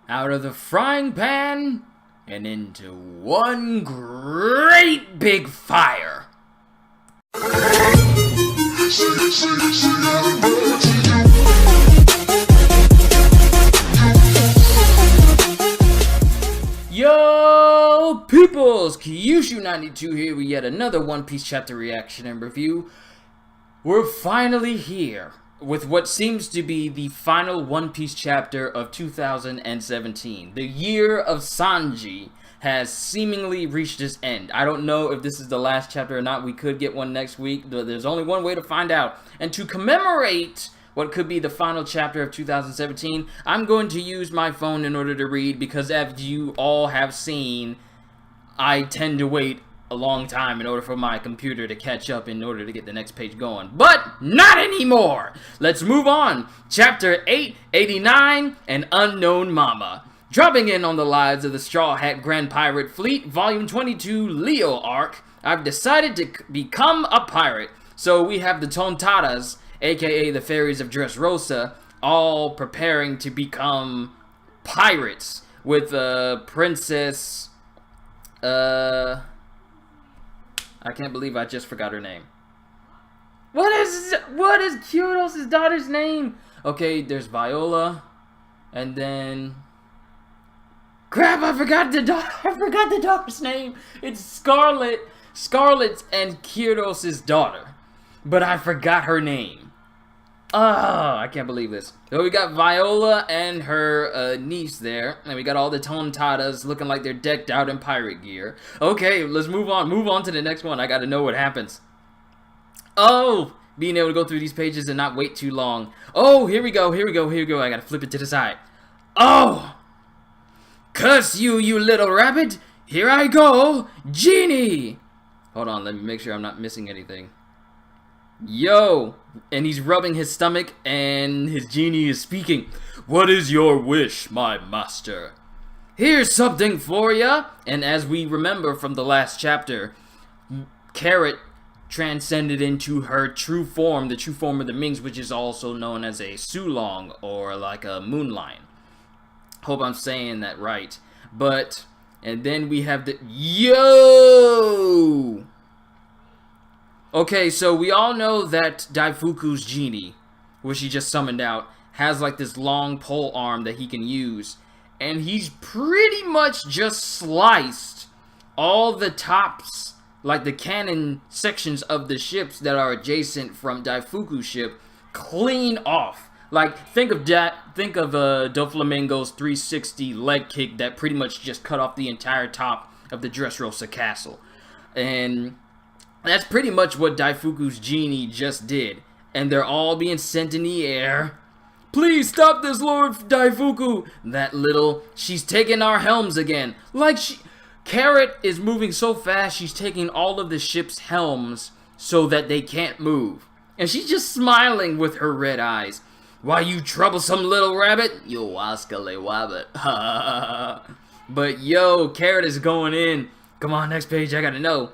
out of the frying pan and into one great big fire. Yo, peoples! Kyushu92 here with yet another One Piece chapter reaction and review. We're finally here with what seems to be the final One Piece chapter of 2017. The year of Sanji has seemingly reached its end. I don't know if this is the last chapter or not. We could get one next week, but there's only one way to find out. And to commemorate what could be the final chapter of 2017, I'm going to use my phone in order to read, because as you all have seen, I tend to wait a long time in order for my computer to catch up in order to get the next page going. But not anymore! Let's move on. Chapter 889, An Unknown Mama. Dropping in on the lives of the Straw Hat Grand Pirate Fleet, Volume 22, Leo Arc. I've decided to become a pirate. So we have the Tontadas, aka the Fairies of Dressrosa, all preparing to become pirates with Princess... I can't believe I just forgot her name. What is Kyudos' daughter's name? Okay, there's Viola, and then... Crap, I forgot the daughter's name. It's Scarlet. Scarlet's and Kyudos' daughter. But I forgot her name. I can't believe this. So we got Viola and her niece there, and we got all the Tontadas looking like they're decked out in pirate gear. Okay, let's move on. Move on to the next one. I gotta know what happens. Oh, being able to go through these pages and not wait too long. Oh, here we go. I gotta flip it to the side. Oh, curse you, you little rabbit! Here I go, Genie! Hold on, let me make sure I'm not missing anything. Yo! And he's rubbing his stomach, and his genie is speaking. What is your wish, my master? Here's something for ya! And as we remember from the last chapter, Carrot transcended into her true form, the true form of the Minks, which is also known as a Sulong, or like a Moonlion. Hope I'm saying that right. But, and then we have the... Yo! Okay, so we all know that Daifuku's genie, which he just summoned out, has like this long pole arm that he can use. And he's pretty much just sliced all the tops, like the cannon sections of the ships that are adjacent from Daifuku's ship, clean off. Like, think of Doflamingo's 360 leg kick that pretty much just cut off the entire top of the Dressrosa castle. And that's pretty much what Daifuku's genie just did. And they're all being sent in the air. Please stop this, Lord Daifuku! She's taking our helms again. Carrot is moving so fast, she's taking all of the ship's helms so that they can't move. And she's just smiling with her red eyes. Why, you troublesome little rabbit? You wascally wabbit. But yo, Carrot is going in. Come on, next page, I gotta know.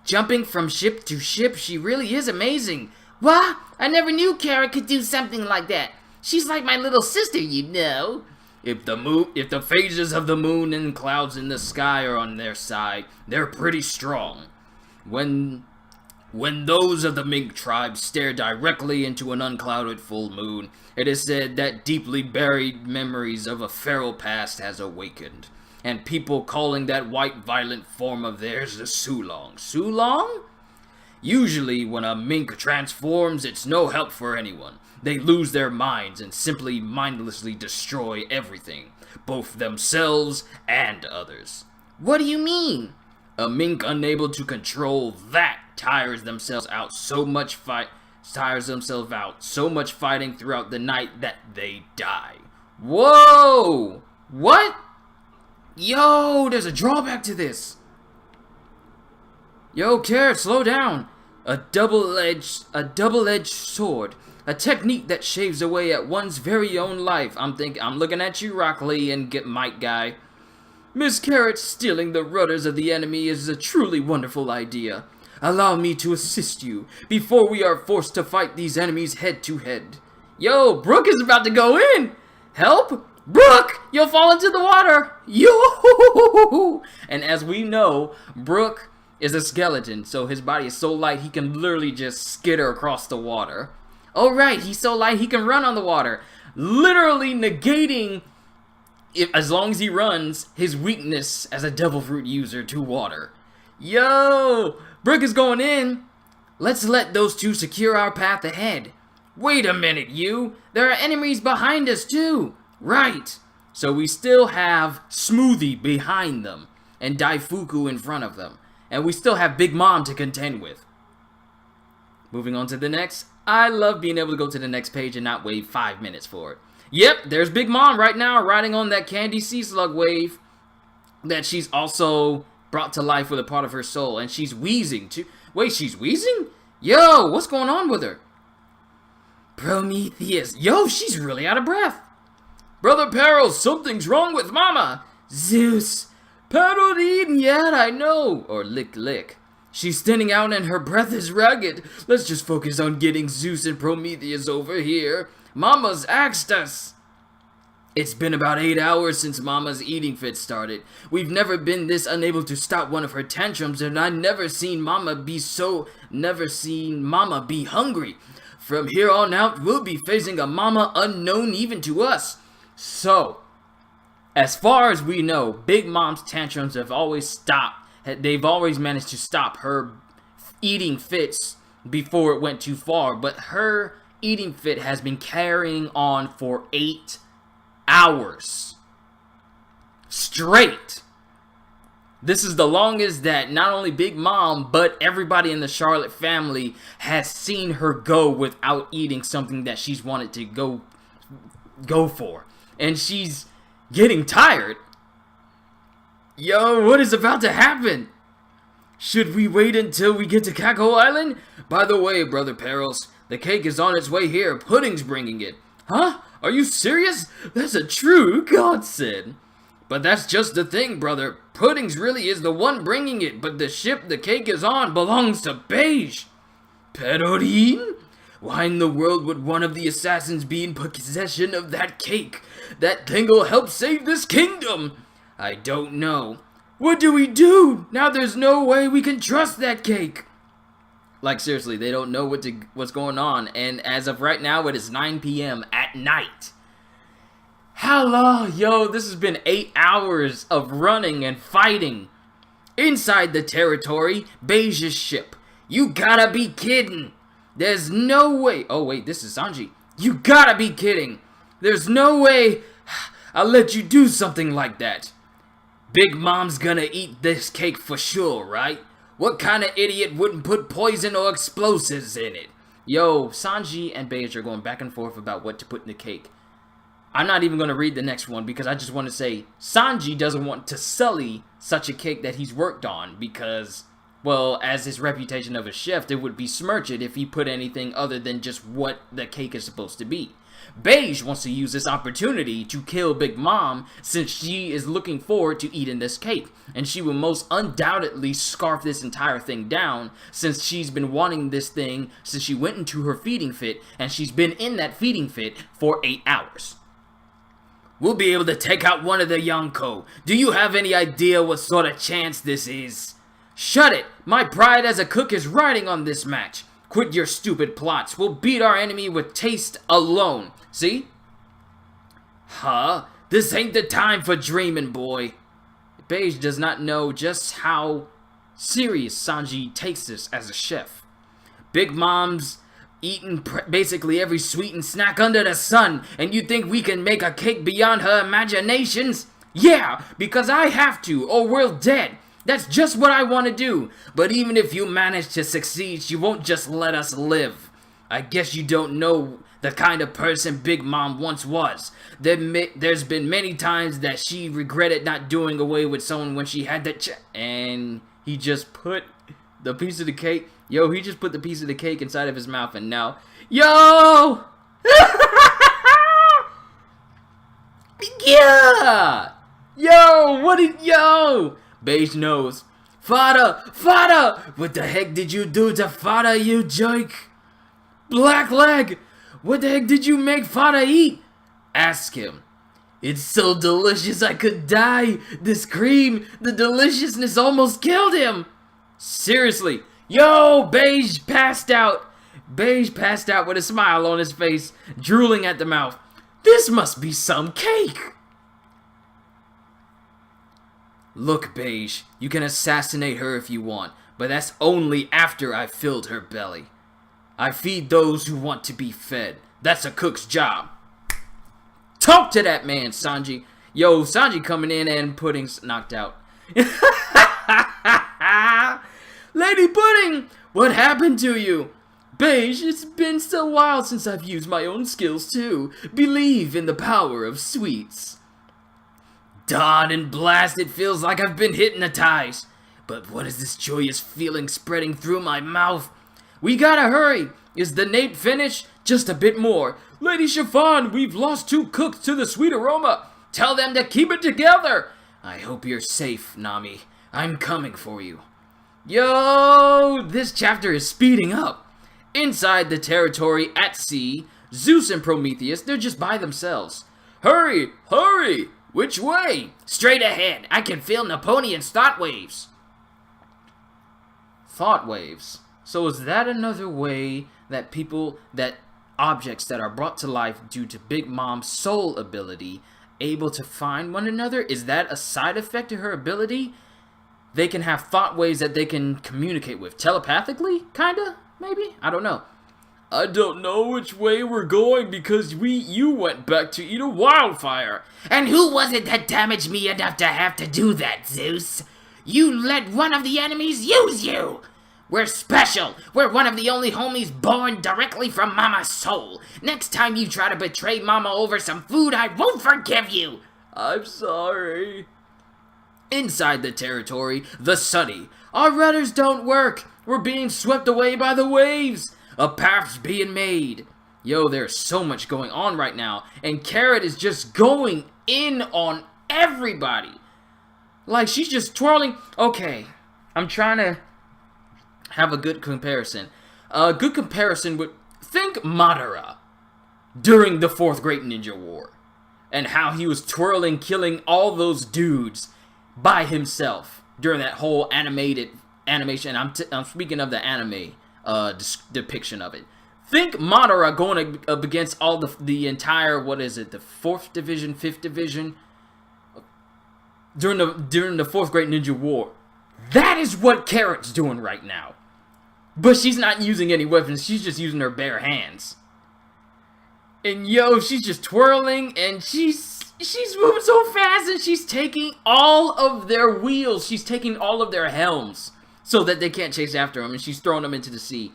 Jumping from ship to ship, she really is amazing. What? I never knew Carrot could do something like that. She's like my little sister, you know. If the phases of the moon and clouds in the sky are on their side, they're pretty strong. When those of the Mink tribe stare directly into an unclouded full moon, it is said that deeply buried memories of a feral past has awakened, and people calling that white violent form of theirs the Sulong. Sulong? Usually when a Mink transforms, it's no help for anyone. They lose their minds and simply mindlessly destroy everything, both themselves and others. What do you mean? A Mink unable to control that tires themselves out so much fighting throughout the night that they die. Whoa! What? Yo, there's a drawback to this. Yo, Carrot, slow down. A double-edged sword. A technique that shaves away at one's very own life. I'm looking at you, Rock Lee and Get Mike Guy. Miss Carrot stealing the rudders of the enemy is a truly wonderful idea. Allow me to assist you before we are forced to fight these enemies head to head. Yo, Brooke is about to go in! Help? Brooke! You'll fall into the water. Yo! And as we know, Brook is a skeleton, so his body is so light he can literally just skitter across the water. Oh right, he's so light he can run on the water, literally negating, as long as he runs, his weakness as a devil fruit user to water. Yo! Brook is going in. Let's let those two secure our path ahead. Wait a minute, you! There are enemies behind us too! Right! So we still have Smoothie behind them, and Daifuku in front of them. And we still have Big Mom to contend with. Moving on to the next. I love being able to go to the next page and not wait 5 minutes for it. Yep, there's Big Mom right now riding on that Candy Sea Slug wave that she's also brought to life with a part of her soul. And she's wheezing too. Wait, she's wheezing? Yo, what's going on with her? Prometheus. Yo, she's really out of breath. Brother Peril, something's wrong with Mama. Zeus. Paddled eaten yet, I know. Or lick lick. She's thinning out and her breath is ragged. Let's just focus on getting Zeus and Prometheus over here. Mama's axed us. It's been about 8 hours since Mama's eating fit started. We've never been this unable to stop one of her tantrums, and I've never seen Mama be hungry. From here on out, we'll be facing a Mama unknown even to us. So, as far as we know, Big Mom's tantrums have always stopped. They've always managed to stop her eating fits before it went too far, but her eating fit has been carrying on for 8 hours straight. This is the longest that not only Big Mom, but everybody in the Charlotte family has seen her go without eating something that she's wanted to go for. And she's getting tired. Yo, what is about to happen? Should we wait until we get to Kako Island? By the way, Brother Perils, the cake is on its way here. Pudding's bringing it. Huh? Are you serious? That's a true godsend. But that's just the thing, brother. Pudding's really is the one bringing it, but the ship the cake is on belongs to Beige. Perorin? Why in the world would one of the assassins be in possession of that cake? That thing'll help save this kingdom. I don't know. What do we do? Now there's no way we can trust that cake. Like, seriously, they don't know what's going on. And as of right now, it is 9 p.m. at night. How long? Yo, this has been 8 hours of running and fighting. Inside the territory, Beige's ship. You gotta be kidding. There's no way. Oh, wait, this is Sanji. You gotta be kidding. There's no way I'll let you do something like that. Big Mom's gonna eat this cake for sure, right? What kind of idiot wouldn't put poison or explosives in it? Yo, Sanji and Beige are going back and forth about what to put in the cake. I'm not even going to read the next one because I just want to say Sanji doesn't want to sully such a cake that he's worked on because, well, as his reputation of a chef, it would besmirch it if he put anything other than just what the cake is supposed to be. Beige wants to use this opportunity to kill Big Mom since she is looking forward to eating this cake. And she will most undoubtedly scarf this entire thing down since she's been wanting this thing since she went into her feeding fit and she's been in that feeding fit for 8 hours. We'll be able to take out one of the Yonko. Do you have any idea what sort of chance this is? Shut it! My pride as a cook is riding on this match. Quit your stupid plots. We'll beat our enemy with taste alone. See? Huh? This ain't the time for dreaming, boy. Beige does not know just how serious Sanji takes this as a chef. Big Mom's eaten basically every sweetened snack under the sun, and you think we can make a cake beyond her imaginations? Yeah, because I have to, or we're dead. That's just what I want to do. But even if you manage to succeed, she won't just let us live. I guess you don't know the kind of person Big Mom once was. There's been many times that she regretted not doing away with someone when she had the and he just put the piece of the cake. Yo, he just put the piece of the cake inside of his mouth and now, yo! Yeah! Yo! Beige knows. Fada! What the heck did you do to Fada, you jerk? Blackleg! What the heck did you make Fada eat? Ask him. It's so delicious I could die. This cream, the deliciousness almost killed him. Seriously. Yo, Beige passed out. Beige passed out with a smile on his face, drooling at the mouth. This must be some cake. Look, Beige, you can assassinate her if you want, but that's only after I've filled her belly. I feed those who want to be fed. That's a cook's job. Talk to that man, Sanji. Yo, Sanji coming in and Pudding's knocked out. Lady Pudding, what happened to you? Beige, it's been so while since I've used my own skills too. Believe in the power of sweets. Dawn and blast, it feels like I've been hypnotized. But what is this joyous feeling spreading through my mouth? We gotta hurry. Is the nape finished? Just a bit more. Lady Chiffon, we've lost 2 cooks to the sweet aroma. Tell them to keep it together. I hope you're safe, Nami. I'm coming for you. Yo, this chapter is speeding up. Inside the territory at sea, Zeus and Prometheus, they're just by themselves. Hurry, hurry. Which way? Straight ahead. I can feel Napoleon's thought waves. Thought waves. So is that another way that objects that are brought to life due to Big Mom's soul ability able to find one another? Is that a side effect to her ability? They can have thought waves that they can communicate with telepathically, kinda, maybe? I don't know. I don't know which way we're going because you went back to eat a wildfire. And who was it that damaged me enough to have to do that, Zeus? You let one of the enemies use you! We're special! We're one of the only homies born directly from Mama's soul. Next time you try to betray Mama over some food, I won't forgive you! I'm sorry. Inside the territory, the Sunny. Our rudders don't work. We're being swept away by the waves. A path's being made. Yo, there's so much going on right now. And Carrot is just going in on everybody. Like, she's just twirling. Okay, I'm trying to have a good comparison. A good comparison would... Think Madara during the 4th Great Ninja War. And how he was twirling, killing all those dudes by himself during that whole animation. I'm speaking of the anime depiction of it. Think Madara going up against all the entire, what is it, the 4th Division, 5th Division during the 4th Great Ninja War. That is what Carrot's doing right now. But she's not using any weapons. She's just using her bare hands. And yo, she's just twirling and she's moving so fast and she's taking all of their wheels. She's taking all of their helms so that they can't chase after them, and she's throwing them into the sea.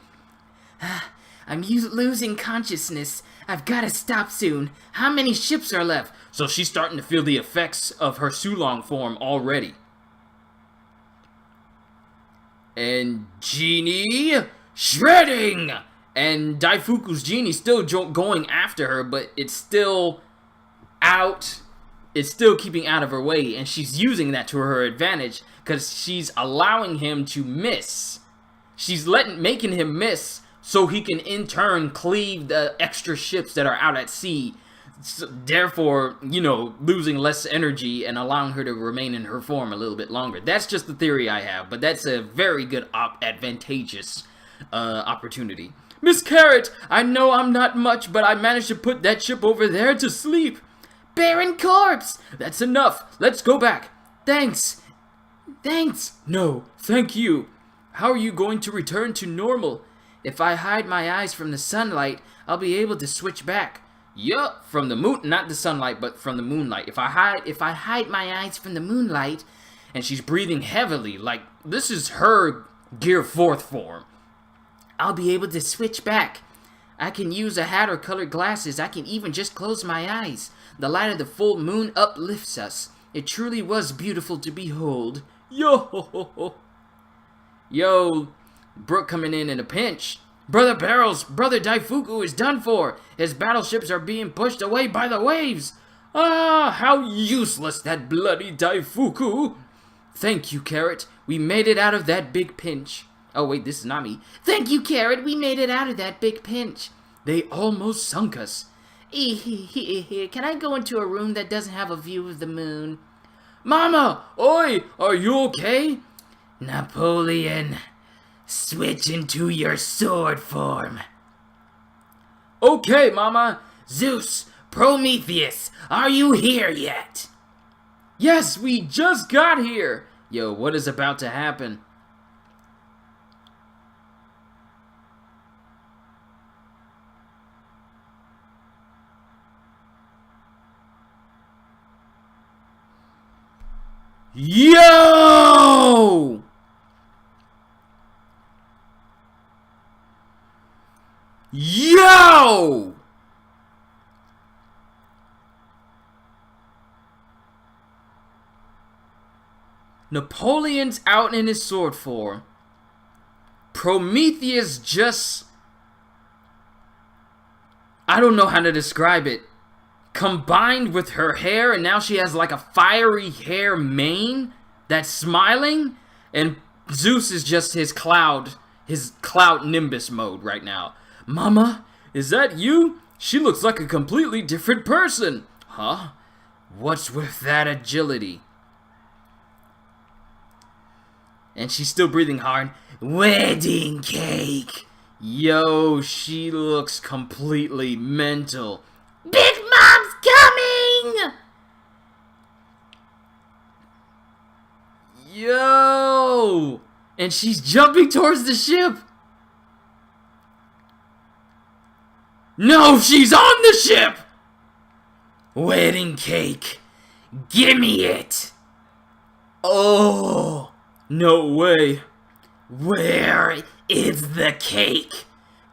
I'm losing consciousness. I've got to stop soon. How many ships are left? So she's starting to feel the effects of her Sulong form already. And Genie shredding! And Daifuku's Genie still going after her, but it's still out. It's still keeping out of her way, and she's using that to her advantage because she's allowing him to miss. She's making him miss so he can in turn cleave the extra ships that are out at sea. So, therefore, you know, losing less energy and allowing her to remain in her form a little bit longer. That's just the theory I have, but that's a very good advantageous opportunity. Miss Carrot, I know I'm not much, but I managed to put that ship over there to sleep. Barren corpse! That's enough. Let's go back. Thanks. Thanks. No, thank you. How are you going to return to normal? If I hide my eyes from the sunlight, I'll be able to switch back. Yup, from the moon, not the sunlight, but from the moonlight. If I hide my eyes from the moonlight, and she's breathing heavily, like this is her Gear 4th form, I'll be able to switch back. I can use a hat or colored glasses. I can even just close my eyes. The light of the full moon uplifts us. It truly was beautiful to behold. Yo, Brook coming in a pinch. Brother Barrels, Brother Daifuku is done for. His battleships are being pushed away by the waves. Ah, how useless that bloody Daifuku. Thank you, Carrot. We made it out of that big pinch. Oh, wait, this is Nami. Thank you, Carrot. We made it out of that big pinch. They almost sunk us. Can I go into a room that doesn't have a view of the moon? Mama! Oi! Are you okay? Napoleon, switch into your sword form. Okay, Mama. Zeus, Prometheus, are you here yet? Yes, we just got here. Yo, what is about to happen? Yo! Yo! Napoleon's out in his sword form. Prometheus just... I don't know how to describe it. Combined with her hair, and now she has like a fiery hair mane that's smiling, and Zeus is just his cloud nimbus mode right now. Mama, is that you? She looks like a completely different person. Huh? What's with that agility? And she's still breathing hard. Wedding cake. Yo, she looks completely mental. Big Mom's coming! Yo! And she's jumping towards the ship. No, she's on the ship! Wedding cake. Gimme it. Oh, no way. Where is the cake?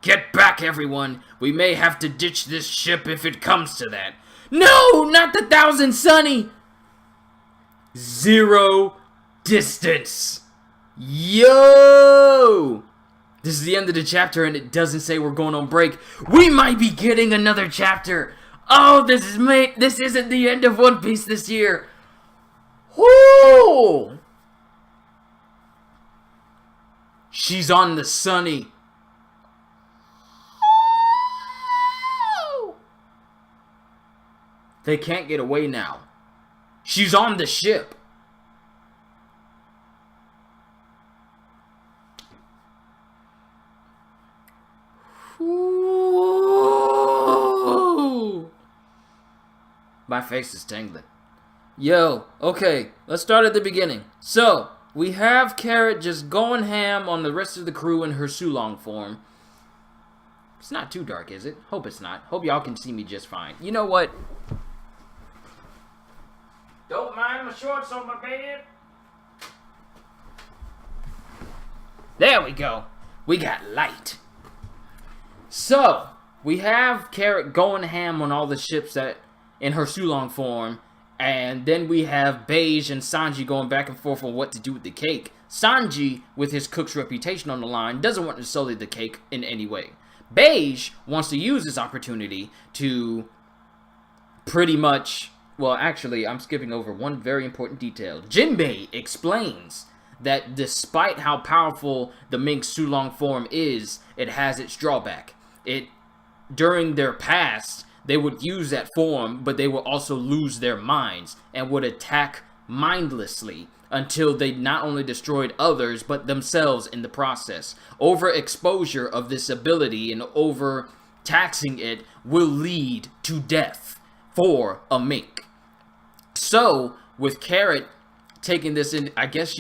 Get back, everyone. We may have to ditch this ship if it comes to that. No, not the Thousand Sunny. Zero distance. Yo! This is the end of the chapter, and it doesn't say we're going on break. We might be getting another chapter. Oh, this isn't the end of One Piece this year. Whoo! She's on the Sunny. They can't get away now. She's on the ship. Ooh. My face is tingling. Yo, okay, let's start at the beginning. So, we have Carrot just going ham on the rest of the crew in her Sulong form. It's not too dark, is it? Hope it's not. Hope y'all can see me just fine. You know what? Don't mind my shorts on my bed. There we go. We got light. So, we have Carrot going ham on all the ships that in her Sulong form. And then we have Beige and Sanji going back and forth on what to do with the cake. Sanji, with his cook's reputation on the line, doesn't want to sully the cake in any way. Beige wants to use this opportunity to pretty much... Well, actually, I'm skipping over one very important detail. Jinbei explains that despite how powerful the Mink Sulong form is, it has its drawback. During their past, they would use that form, but they would also lose their minds and would attack mindlessly until they not only destroyed others, but themselves in the process. Overexposure of this ability and overtaxing it will lead to death for a mink. So, with Carrot taking this in, I guess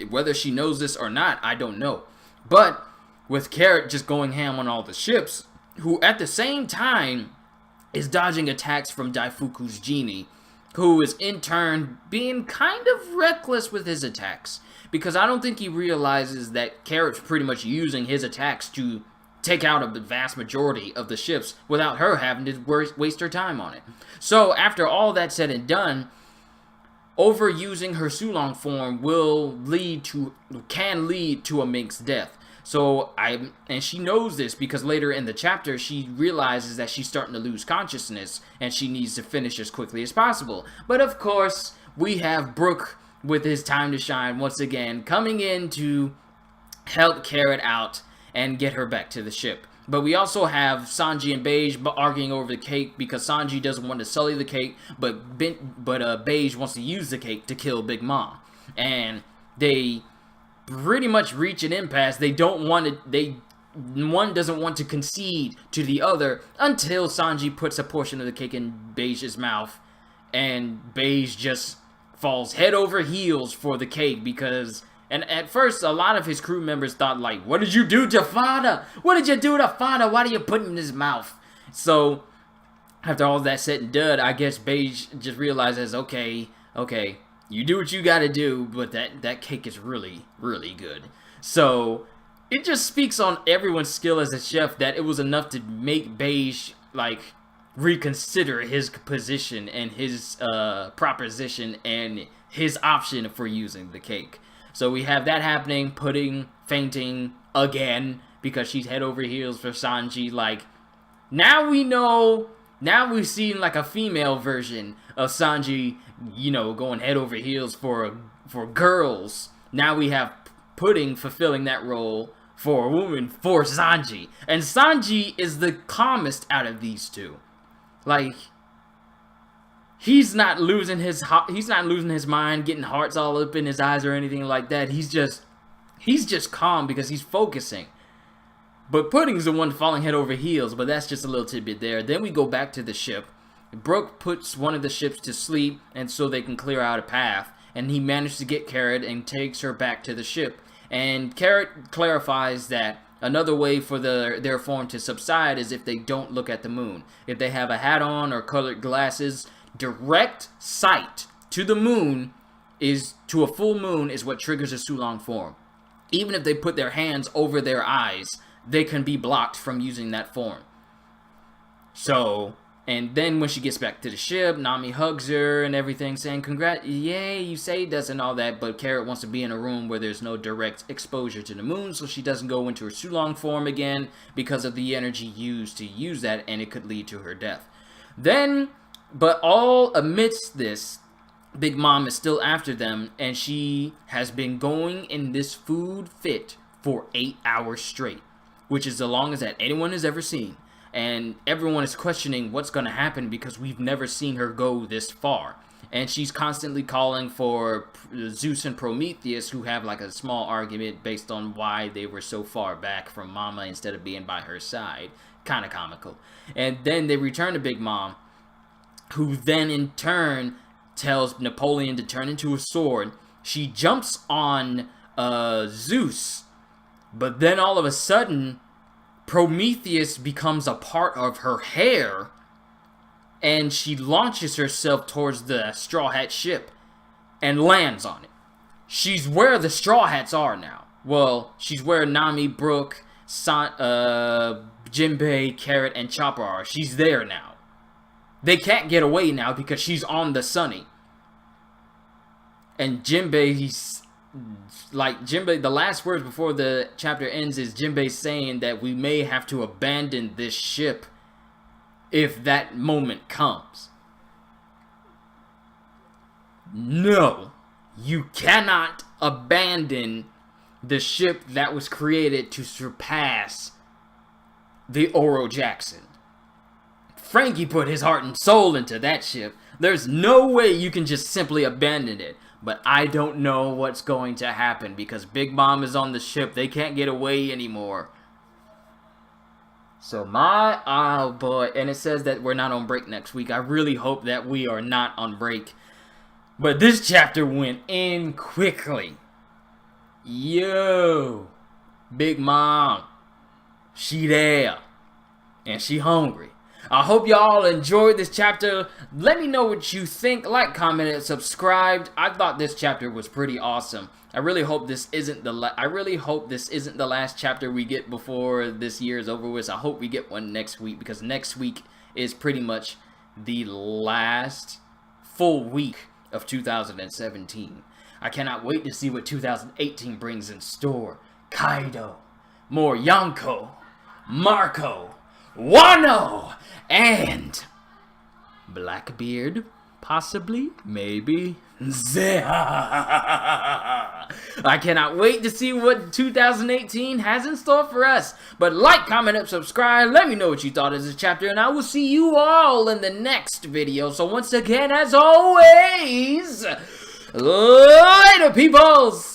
whether she knows this or not, I don't know. But, with Carrot just going ham on all the ships, who at the same time is dodging attacks from Daifuku's genie, who is in turn being kind of reckless with his attacks. Because I don't think he realizes that Carrot's pretty much using his attacks to take out the vast majority of the ships without her having to waste her time on it. So after all that said and done, overusing her Sulong form can lead to a mink's death. And she knows this because later in the chapter she realizes that she's starting to lose consciousness and she needs to finish as quickly as possible. But of course, we have Brook with his time to shine once again coming in to help Carrot out and get her back to the ship. But we also have Sanji and Beige arguing over the cake because Sanji doesn't want to sully the cake, but Beige wants to use the cake to kill Big Mom. And they pretty much reach an impasse. They don't want to. One doesn't want to concede to the other until Sanji puts a portion of the cake in Beige's mouth, and Beige just falls head over heels for the cake because. And at first, a lot of his crew members thought, like, what did you do to Fada? What did you do to Fada? Why do you put it in his mouth? So, after all that said and done, I guess Beige just realizes, okay, you do what you gotta do, but that cake is really, really good. So, it just speaks on everyone's skill as a chef that it was enough to make Beige, like, reconsider his position and his proposition and his option for using the cake. So we have that happening, Pudding fainting again because she's head over heels for Sanji. Like, now we know, now we've seen like a female version of Sanji, you know, going head over heels for girls. Now we have Pudding fulfilling that role for a woman for Sanji. And Sanji is the calmest out of these two. Like, he's not losing his mind, getting hearts all up in his eyes or anything like that. He's just calm because he's focusing. But Pudding's the one falling head over heels, but that's just a little tidbit there. Then we go back to the ship. Brook puts one of the ships to sleep, and so they can clear out a path. And he managed to get Carrot and takes her back to the ship. And Carrot clarifies that another way for their form to subside is if they don't look at the moon. If they have a hat on or colored glasses, direct sight to the moon to a full moon is what triggers a Sulong form. Even if they put their hands over their eyes, they can be blocked from using that form. So, and then when she gets back to the ship, Nami hugs her and everything, saying, yay, you saved us and all that, but Carrot wants to be in a room where there's no direct exposure to the moon, so she doesn't go into her Sulong form again because of the energy used to use that, and it could lead to her death. Then, but all amidst this, Big Mom is still after them, and she has been going in this food fit for 8 hours straight, which is the longest that anyone has ever seen. And everyone is questioning what's going to happen because we've never seen her go this far. And she's constantly calling for Zeus and Prometheus, who have like a small argument based on why they were so far back from Mama instead of being by her side. Kind of comical. And then they return to Big Mom, who then in turn tells Napoleon to turn into a sword. She jumps on Zeus, but then all of a sudden, Prometheus becomes a part of her hair, and she launches herself towards the Straw Hat ship and lands on it. She's where the Straw Hats are now. Well, she's where Nami, Brook, Jinbei, Carrot, and Chopper are. She's there now. They can't get away now because she's on the Sunny. And Jinbei, the last words before the chapter ends is Jinbei saying that we may have to abandon this ship if that moment comes. No, you cannot abandon the ship that was created to surpass the Oro Jackson. Frankie put his heart and soul into that ship. There's no way you can just simply abandon it. But I don't know what's going to happen because Big Mom is on the ship. They can't get away anymore. So oh boy. And it says that we're not on break next week. I really hope that we are not on break. But this chapter went in quickly. Yo. Big Mom. She there. And she hungry. I hope y'all enjoyed this chapter. Let me know what you think. Like, comment, and subscribe. I thought this chapter was pretty awesome. I really hope this isn't the last chapter we get before this year is over with. I hope we get one next week because next week is pretty much the last full week of 2017. I cannot wait to see what 2018 brings in store. Kaido, more Yonko, Marco, Wano, and Blackbeard Possibly, maybe. I cannot wait to see what 2018 has in store for us. But like, comment, and subscribe. Let me know what you thought of this chapter, and I will see you all in the next video. So once again, as always, later, peoples!